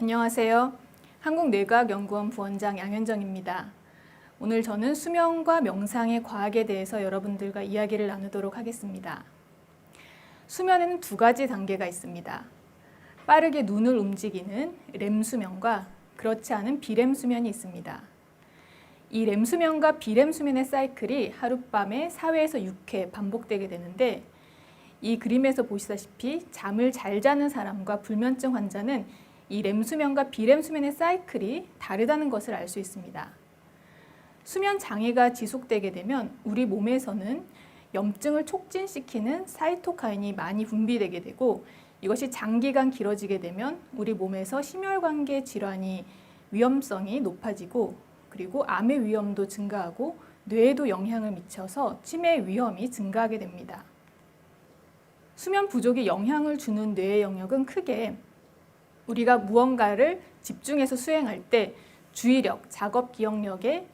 안녕하세요. 한국뇌과학연구원 부원장 양현정입니다. 오늘 저는 수면과 명상의 과학에 대해서 여러분들과 이야기를 나누도록 하겠습니다. 수면에는 두 가지 단계가 있습니다. 빠르게 눈을 움직이는 렘 수면과 그렇지 않은 비렘 수면이 있습니다. 이 렘 수면과 비렘 수면의 사이클이 하룻밤에 4회에서 6회 반복되게 되는데, 이 그림에서 보시다시피 잠을 잘 자는 사람과 불면증 환자는 이 렘 수면과 비렘 수면의 사이클이 다르다는 것을 알 수 있습니다. 수면 장애가 지속되게 되면 우리 몸에서는 염증을 촉진시키는 사이토카인이 많이 분비되게 되고, 이것이 장기간 길어지게 되면 우리 몸에서 심혈관계 질환이 위험성이 높아지고, 그리고 암의 위험도 증가하고 뇌에도 영향을 미쳐서 치매 위험이 증가하게 됩니다. 수면 부족이 영향을 주는 뇌의 영역은 크게 우리가 무언가를 집중해서 수행할 때 주의력, 작업 기억력의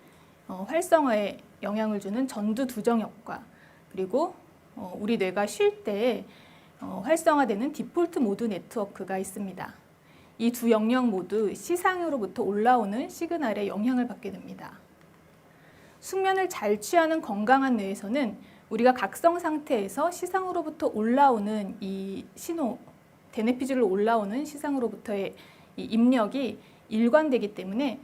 활성화에 영향을 주는 전두두정역과, 그리고 우리 뇌가 쉴 때 활성화되는 디폴트 모드 네트워크가 있습니다. 이 두 영역 모두 시상으로부터 올라오는 시그널에 영향을 받게 됩니다. 숙면을 잘 취하는 건강한 뇌에서는 우리가 각성 상태에서 시상으로부터 올라오는 이 신호, 대뇌피질로 올라오는 시상으로부터의 이 입력이 일관되기 때문에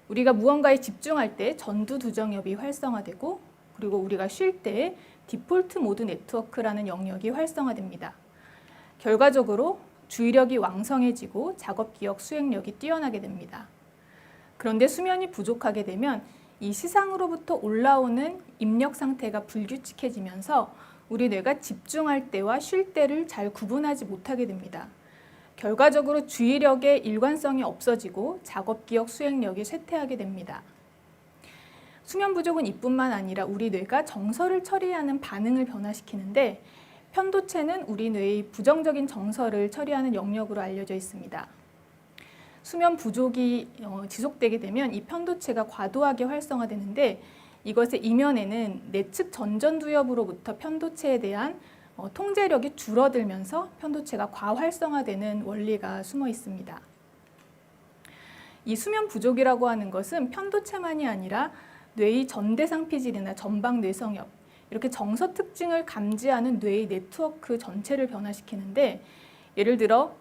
우리가 무언가에 집중할 때 전두두정엽이 활성화되고, 그리고 우리가 쉴 때 디폴트 모드 네트워크라는 영역이 활성화됩니다. 결과적으로 주의력이 왕성해지고 작업 기억 수행력이 뛰어나게 됩니다. 그런데 수면이 부족하게 되면 이 시상으로부터 올라오는 입력 상태가 불규칙해지면서 우리 뇌가 집중할 때와 쉴 때를 잘 구분하지 못하게 됩니다. 결과적으로 주의력의 일관성이 없어지고 작업 기억 수행력이 쇠퇴하게 됩니다. 수면 부족은 이뿐만 아니라 우리 뇌가 정서를 처리하는 반응을 변화시키는데, 편도체는 우리 뇌의 부정적인 정서를 처리하는 영역으로 알려져 있습니다. 수면 부족이 지속되게 되면 이 편도체가 과도하게 활성화되는데, 이것의 이면에는 내측 전전두엽으로부터 편도체에 대한 통제력이 줄어들면서 편도체가 과활성화되는 원리가 숨어 있습니다. 이 수면 부족이라고 하는 것은 편도체만이 아니라 뇌의 전대상피질이나 전방뇌성엽, 이렇게 정서 특징을 감지하는 뇌의 네트워크 전체를 변화시키는데, 예를 들어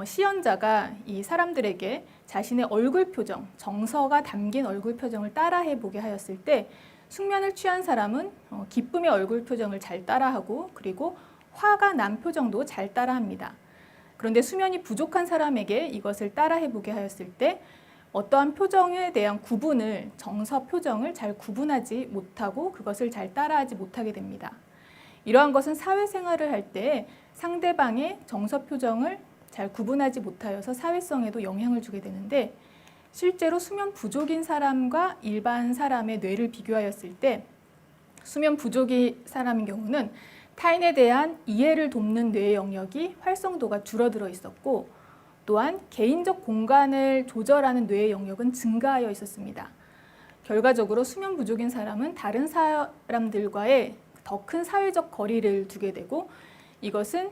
시연자가 이 사람들에게 자신의 얼굴 표정, 정서가 담긴 얼굴 표정을 따라해 보게 하였을 때, 숙면을 취한 사람은 기쁨의 얼굴 표정을 잘 따라하고, 그리고 화가 난 표정도 잘 따라합니다. 그런데 수면이 부족한 사람에게 이것을 따라해 보게 하였을 때 어떠한 표정에 대한 구분을, 정서 표정을 잘 구분하지 못하고 그것을 잘 따라하지 못하게 됩니다. 이러한 것은 사회생활을 할 때 상대방의 정서 표정을 잘 구분하지 못하여서 사회성에도 영향을 주게 되는데, 실제로 수면 부족인 사람과 일반 사람의 뇌를 비교하였을 때 수면 부족인 사람인 경우는 타인에 대한 이해를 돕는 뇌의 영역이 활성도가 줄어들어 있었고, 또한 개인적 공간을 조절하는 뇌의 영역은 증가하여 있었습니다. 결과적으로 수면 부족인 사람은 다른 사람들과의 더 큰 사회적 거리를 두게 되고, 이것은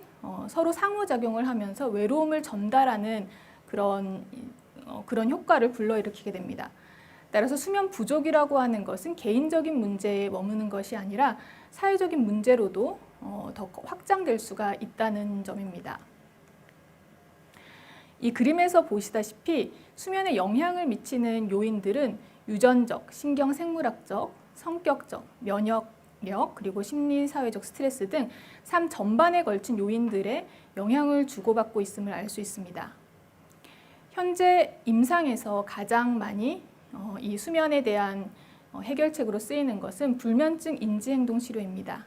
서로 상호작용을 하면서 외로움을 전달하는 그런 효과를 불러일으키게 됩니다. 따라서 수면 부족이라고 하는 것은 개인적인 문제에 머무는 것이 아니라 사회적인 문제로도 더 확장될 수가 있다는 점입니다. 이 그림에서 보시다시피 수면에 영향을 미치는 요인들은 유전적, 신경생물학적, 성격적, 면역력, 그리고 심리사회적 스트레스 등 삶 전반에 걸친 요인들에 영향을 주고받고 있음을 알 수 있습니다. 현재 임상에서 가장 많이 이 수면에 대한 해결책으로 쓰이는 것은 불면증 인지행동 치료입니다.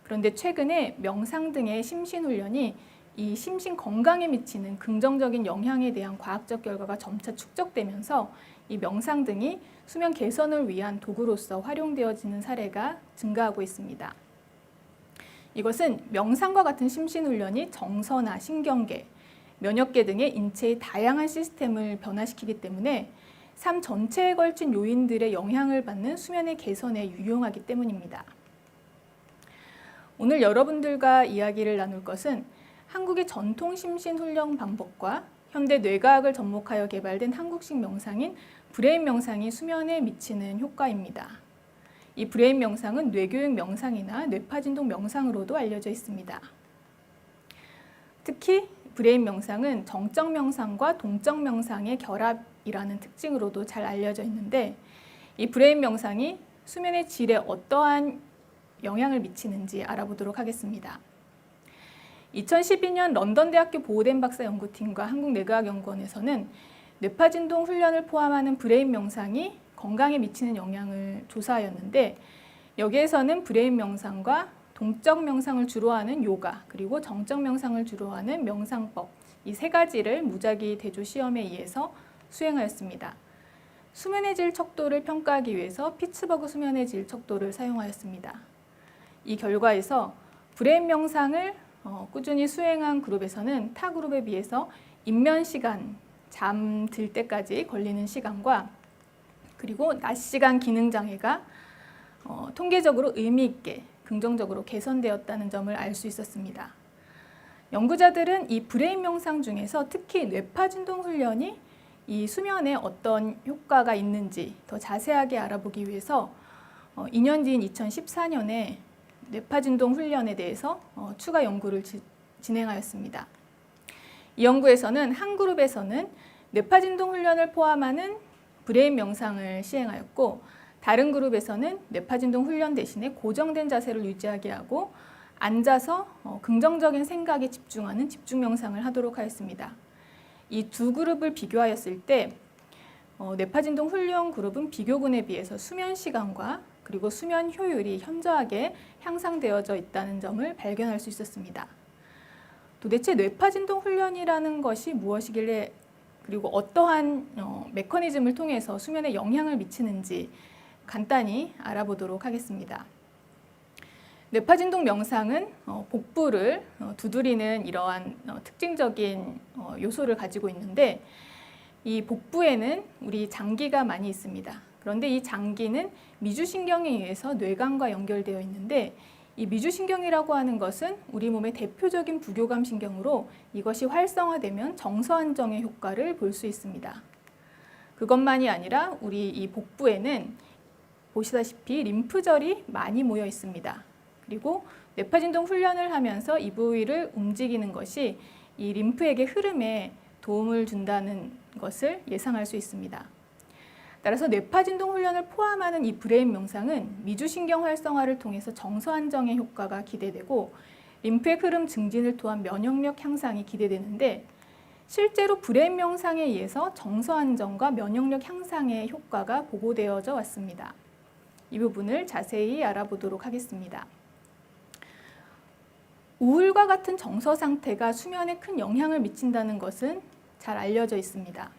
그런데 최근에 명상 등의 심신훈련이 이 심신 건강에 미치는 긍정적인 영향에 대한 과학적 결과가 점차 축적되면서 이 명상 등이 수면 개선을 위한 도구로서 활용되어지는 사례가 증가하고 있습니다. 이것은 명상과 같은 심신훈련이 정서나 신경계, 면역계 등의 인체의 다양한 시스템을 변화시키기 때문에 삶 전체에 걸친 요인들의 영향을 받는 수면의 개선에 유용하기 때문입니다. 오늘 여러분들과 이야기를 나눌 것은 한국의 전통 심신 훈련 방법과 현대 뇌과학을 접목하여 개발된 한국식 명상인 브레인 명상이 수면에 미치는 효과입니다. 이 브레인 명상은 뇌교육 명상이나 뇌파진동 명상으로도 알려져 있습니다. 특히 브레인 명상은 정적 명상과 동적 명상의 결합이라는 특징으로도 잘 알려져 있는데, 이 브레인 명상이 수면의 질에 어떠한 영향을 미치는지 알아보도록 하겠습니다. 2012년 런던대학교 보우덴 박사 연구팀과 한국뇌과학연구원에서는 뇌파진동 훈련을 포함하는 브레인 명상이 건강에 미치는 영향을 조사하였는데, 여기에서는 브레인 명상과 동적 명상을 주로 하는 요가, 그리고 정적 명상을 주로 하는 명상법, 이 세 가지를 무작위 대조 시험에 의해서 수행하였습니다. 수면의 질 척도를 평가하기 위해서 피츠버그 수면의 질 척도를 사용하였습니다. 이 결과에서 브레인 명상을 꾸준히 수행한 그룹에서는 타 그룹에 비해서 입면 시간, 잠들 때까지 걸리는 시간과 그리고 낮 시간 기능 장애가 통계적으로 의미 있게 긍정적으로 개선되었다는 점을 알 수 있었습니다. 연구자들은 이 브레인 명상 중에서 특히 뇌파진동 훈련이 이 수면에 어떤 효과가 있는지 더 자세하게 알아보기 위해서 2년 뒤인 2014년에 뇌파진동 훈련에 대해서 추가 연구를 진행하였습니다. 이 연구에서는 한 그룹에서는 뇌파진동 훈련을 포함하는 브레인 명상을 시행하였고, 다른 그룹에서는 뇌파진동 훈련 대신에 고정된 자세를 유지하게 하고 앉아서 긍정적인 생각에 집중하는 집중 명상을 하도록 하였습니다. 이 두 그룹을 비교하였을 때 뇌파진동 훈련 그룹은 비교군에 비해서 수면 시간과 그리고 수면 효율이 현저하게 향상되어져 있다는 점을 발견할 수 있었습니다. 도대체 뇌파진동 훈련이라는 것이 무엇이길래, 그리고 어떠한 메커니즘을 통해서 수면에 영향을 미치는지 간단히 알아보도록 하겠습니다. 뇌파진동 명상은 복부를 두드리는 이러한 특징적인 요소를 가지고 있는데, 이 복부에는 우리 장기가 많이 있습니다. 그런데 이 장기는 미주신경에 의해서 뇌관과 연결되어 있는데, 이 미주신경이라고 하는 것은 우리 몸의 대표적인 부교감 신경으로 이것이 활성화되면 정서 안정의 효과를 볼 수 있습니다. 그것만이 아니라 우리 이 복부에는 보시다시피 림프절이 많이 모여 있습니다. 그리고 뇌파진동 훈련을 하면서 이 부위를 움직이는 것이 이 림프액의 흐름에 도움을 준다는 것을 예상할 수 있습니다. 따라서 뇌파진동 훈련을 포함하는 이 브레인 명상은 미주신경 활성화를 통해서 정서 안정의 효과가 기대되고, 림프액 흐름 증진을 통한 면역력 향상이 기대되는데, 실제로 브레인 명상에 의해서 정서 안정과 면역력 향상의 효과가 보고되어져 왔습니다. 이 부분을 자세히 알아보도록 하겠습니다. 우울과 같은 정서 상태가 수면에 큰 영향을 미친다는 것은 잘 알려져 있습니다.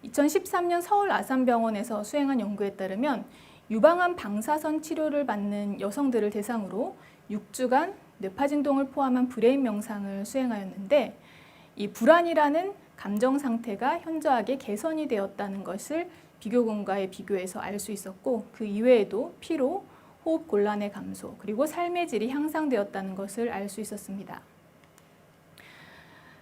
2013년 서울 아산병원에서 수행한 연구에 따르면 유방암 방사선 치료를 받는 여성들을 대상으로 6주간 뇌파진동을 포함한 브레인 명상을 수행하였는데, 이 불안이라는 감정 상태가 현저하게 개선이 되었다는 것을 비교군과의 비교해서 알 수 있었고, 그 이외에도 피로, 호흡 곤란의 감소, 그리고 삶의 질이 향상되었다는 것을 알 수 있었습니다.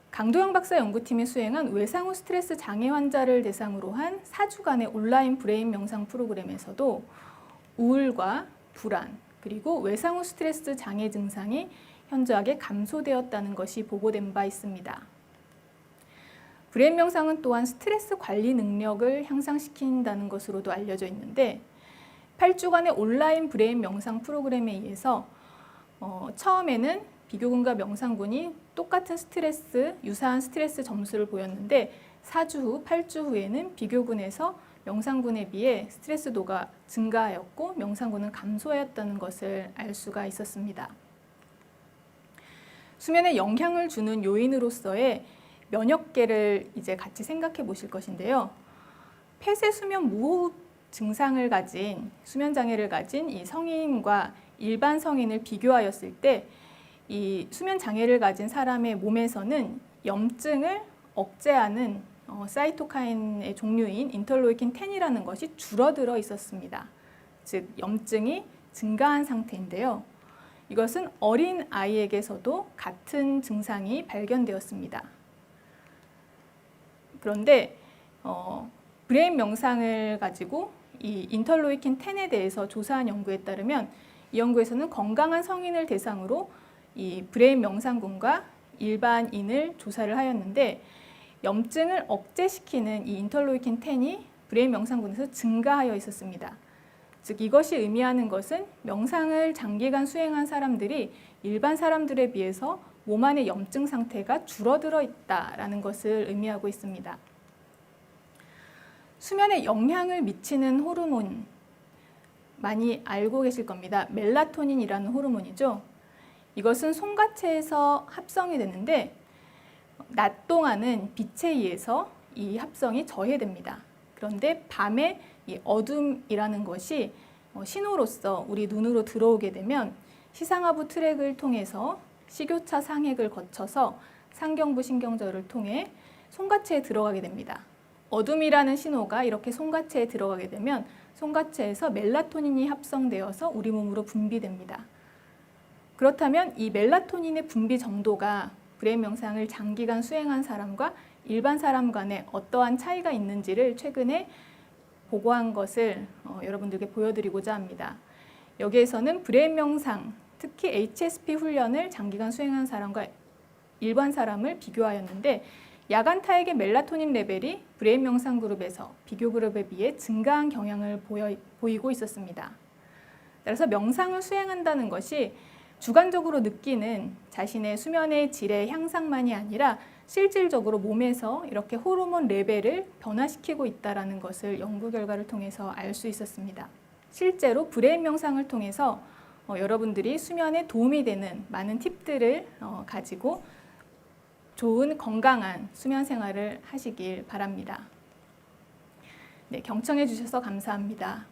강도영 박사 연구팀이 수행한 외상 후 스트레스 장애 환자를 대상으로 한 4주간의 온라인 브레인 명상 프로그램에서도 우울과 불안, 그리고 외상 후 스트레스 장애 증상이 현저하게 감소되었다는 것이 보고된 바 있습니다. 브레인 명상은 또한 스트레스 관리 능력을 향상시킨다는 것으로도 알려져 있는데, 8주간의 온라인 브레인 명상 프로그램에 의해서 처음에는 비교군과 명상군이 똑같은 유사한 스트레스 점수를 보였는데, 4주 후, 8주 후에는 비교군에서 명상군에 비해 스트레스도가 증가하였고 명상군은 감소하였다는 것을 알 수가 있었습니다. 수면에 영향을 주는 요인으로서의 면역계를 이제 같이 생각해 보실 것인데요. 폐쇄 수면 무호흡 증상을 가진, 수면 장애를 가진 이 성인과 일반 성인을 비교하였을 때, 이 수면 장애를 가진 사람의 몸에서는 염증을 억제하는 사이토카인의 종류인 인터로이킨 10이라는 것이 줄어들어 있었습니다. 즉 염증이 증가한 상태인데요. 이것은 어린 아이에게서도 같은 증상이 발견되었습니다. 그런데 브레인 명상을 가지고 이 인터로이킨 10에 대해서 조사한 연구에 따르면 이 연구에서는 건강한 성인을 대상으로 이 브레인 명상군과 일반인을 조사를 하였는데 염증을 억제시키는 이 인터로이킨 10이 브레인 명상군에서 증가하여 있었습니다. 즉 이것이 의미하는 것은 명상을 장기간 수행한 사람들이 일반 사람들에 비해서 몸 안의 염증 상태가 줄어들어 있다라는 것을 의미하고 있습니다. 수면에 영향을 미치는 호르몬 많이 알고 계실 겁니다. 멜라토닌이라는 호르몬이죠. 이것은 송가체에서 합성이 되는데 낮 동안은 빛에 의해서 이 합성이 저해됩니다. 그런데 밤에 이 어둠이라는 것이 신호로서 우리 눈으로 들어오게 되면 시상하부 트랙을 통해서 식교차 상액을 거쳐서 상경부 신경절을 통해 송가체에 들어가게 됩니다. 어둠이라는 신호가 이렇게 송가체에 들어가게 되면 송가체에서 멜라토닌이 합성되어서 우리 몸으로 분비됩니다. 그렇다면 이 멜라토닌의 분비 정도가 브레인 명상을 장기간 수행한 사람과 일반 사람 간에 어떠한 차이가 있는지를 최근에 보고한 것을 여러분들께 보여드리고자 합니다. 여기에서는 브레인 명상, 특히 HSP 훈련을 장기간 수행한 사람과 일반 사람을 비교하였는데 야간 타액의 멜라토닌 레벨이 브레인 명상 그룹에서 비교 그룹에 비해 증가한 경향을 보이고 있었습니다. 따라서 명상을 수행한다는 것이 주관적으로 느끼는 자신의 수면의 질의 향상만이 아니라 실질적으로 몸에서 이렇게 호르몬 레벨을 변화시키고 있다는 것을 연구 결과를 통해서 알 수 있었습니다. 실제로 브레인 명상을 통해서 여러분들이 수면에 도움이 되는 많은 팁들을 가지고 좋은 건강한 수면 생활을 하시길 바랍니다. 네, 경청해 주셔서 감사합니다.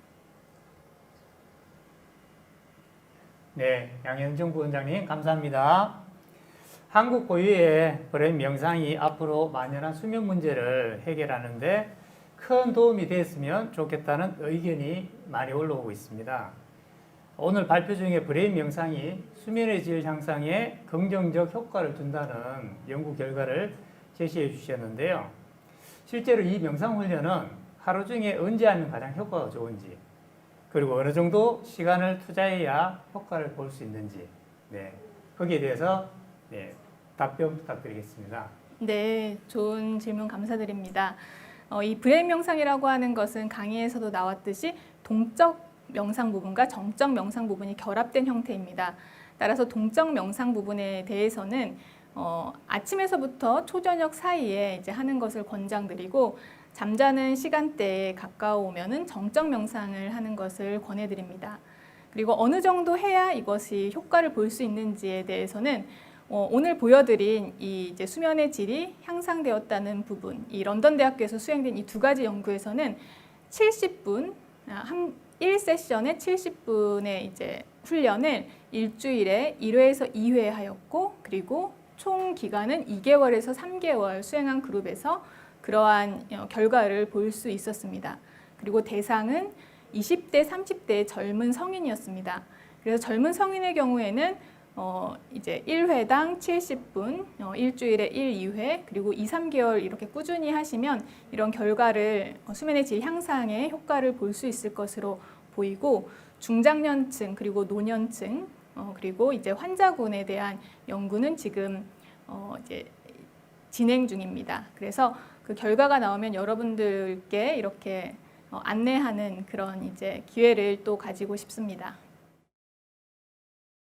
네, 양현종 부원장님 감사합니다. 한국 고유의 브레인 명상이 앞으로 만연한 수면 문제를 해결하는데 큰 도움이 됐으면 좋겠다는 의견이 많이 올라오고 있습니다. 오늘 발표 중에 브레인 명상이 수면의 질 향상에 긍정적 효과를 준다는 연구 결과를 제시해 주셨는데요. 실제로 이 명상 훈련은 하루 중에 언제 하면 가장 효과가 좋은지, 그리고 어느 정도 시간을 투자해야 효과를 볼 수 있는지, 거기에 대해서 답변 부탁드리겠습니다. 네, 좋은 질문 감사드립니다. 이 브레인 명상이라고 하는 것은 강의에서도 나왔듯이 동적 명상 부분과 정적 명상 부분이 결합된 형태입니다. 따라서 동적 명상 부분에 대해서는 아침에서부터 초저녁 사이에 이제 하는 것을 권장드리고 잠자는 시간대에 가까우면은 정적 명상을 하는 것을 권해드립니다. 그리고 어느 정도 해야 이것이 효과를 볼 수 있는지에 대해서는 오늘 보여드린 이 이제 수면의 질이 향상되었다는 부분, 이 런던 대학교에서 수행된 이 두 가지 연구에서는 70분, 1세션에 70분의 이제 훈련을 일주일에 1회에서 2회 하였고, 그리고 총 기간은 2개월에서 3개월 수행한 그룹에서 그러한 결과를 볼 수 있었습니다. 그리고 대상은 20대, 30대의 젊은 성인이었습니다. 그래서 젊은 성인의 경우에는 이제 1회당 70분, 일주일에 1, 2회, 그리고 2, 3개월 이렇게 꾸준히 하시면 이런 결과를 수면의 질 향상에 효과를 볼 수 있을 것으로 보이고, 중장년층 그리고 노년층 그리고 이제 환자군에 대한 연구는 지금 이제 진행 중입니다. 그래서 그 결과가 나오면 여러분들께 이렇게 안내하는 그런 이제 기회를 또 가지고 싶습니다.